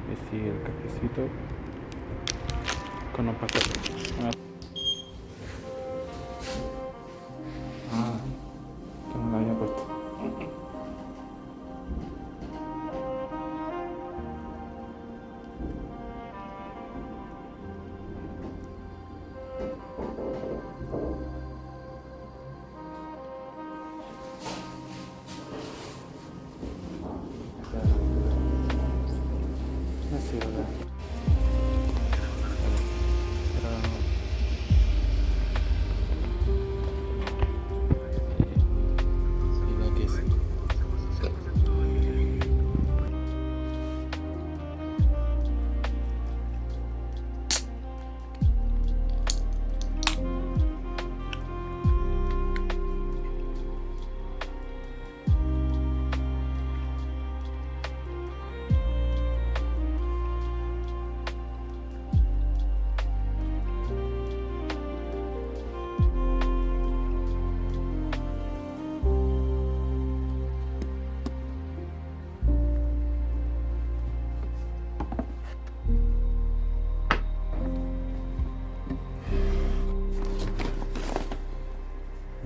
Y sigue el cafecito con los paquetes. Que no lo había puesto. Así, ¿verdad?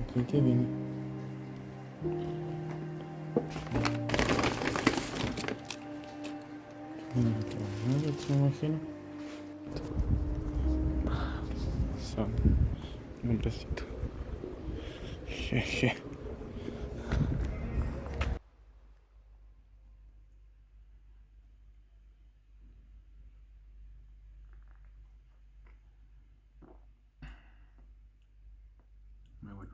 Aquí que viene. ¿Se imagina? Son un hombrecito. Jeje. Muy bueno.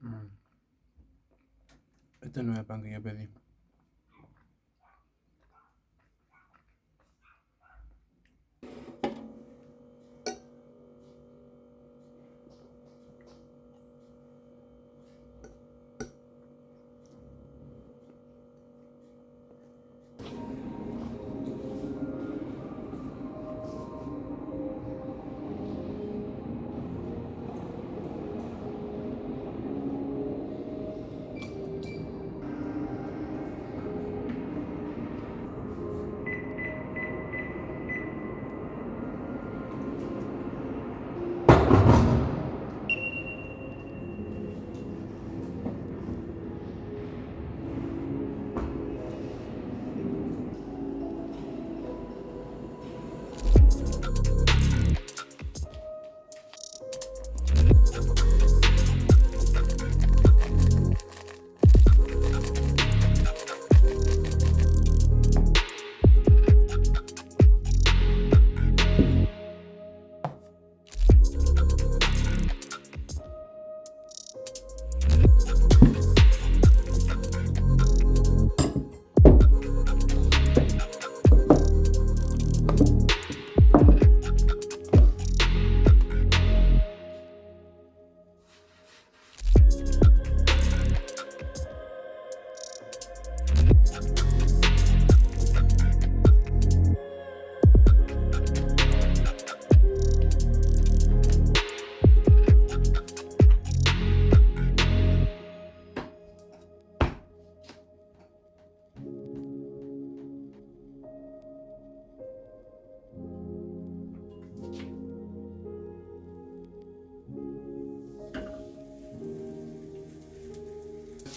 Mm. Este no es el pan que yo pedí.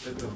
Esto.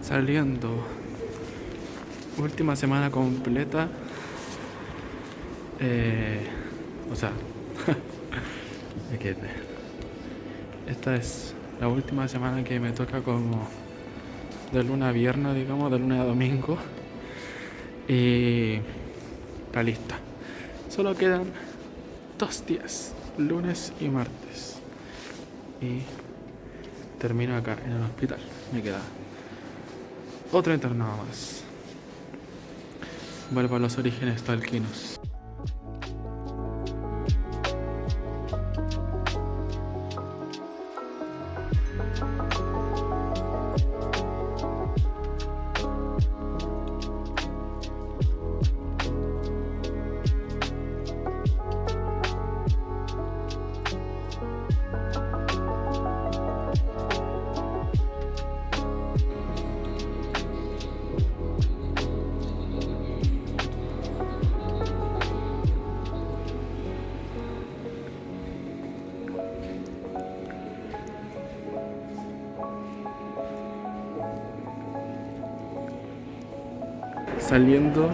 Saliendo. Última semana completa. O sea, me quedé. Esta es la última semana que me toca como de lunes a viernes, digamos, de lunes a domingo. Y está lista. Solo quedan 2 días. lunes y martes. Y termino acá en el hospital. Me queda otro internado más. Vuelvo a los orígenes talquinos. Saliendo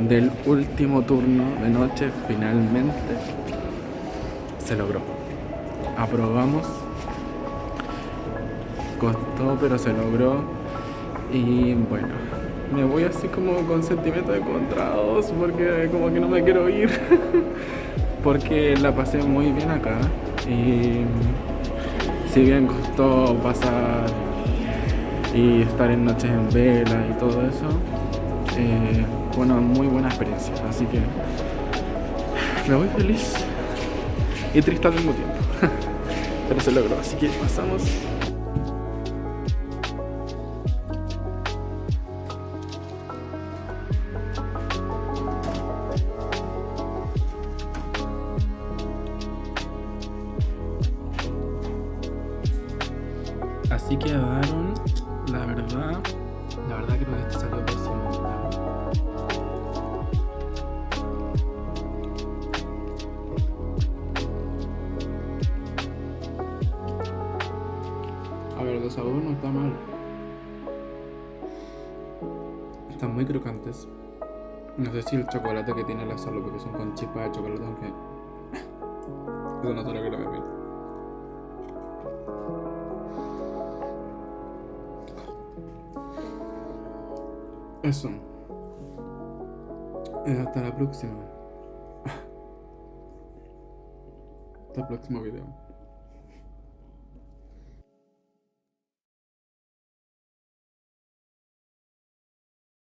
del último turno de noche, finalmente se logró. Aprobamos. Costó, pero se logró. Y bueno, me voy así como con sentimientos encontrados porque como que no me quiero ir. Porque la pasé muy bien acá. Y si bien costó pasar y estar en noches en vela y todo eso, fue una muy buena experiencia. Así que me voy feliz y triste al mismo tiempo. Pero se logró, así que pasamos. Así quedaron, la verdad creo que esto salió pésimo. A ver, de sabor no está mal. Están muy crocantes. No sé si el chocolate que tiene la sal, porque son con chispas de chocolate, aunque eso no se lo quiero beber. Eso. Hasta la próxima. Hasta el próximo video.